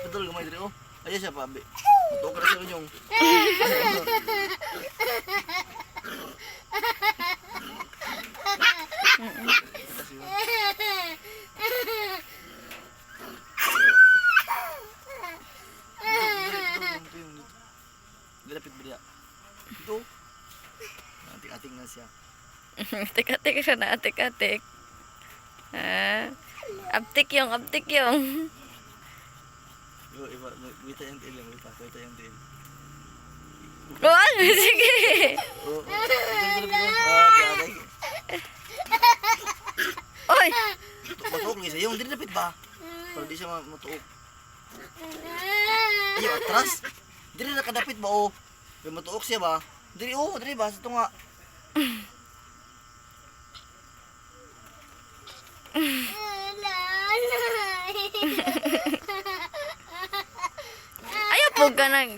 Betul gamay diri oh. Ayo siya pa. Mutuo ka na sa inyong. Dilapit ba dia? Ito. Atik-atik na siya. Atik-atik siya na, atik-atik. Aptik yung, aptik yung. Iba, wita yung tail yan, wita yung tail. Wag, sige. Oo, ito. Oy! Matuok niya siya. Yung dinapit ba? Para di siya matuok. Ayaw, atras. Dili na kadapit ba o? Kaya matuok siya ba? Dili ba? Ito nga. Ayaw po ka nang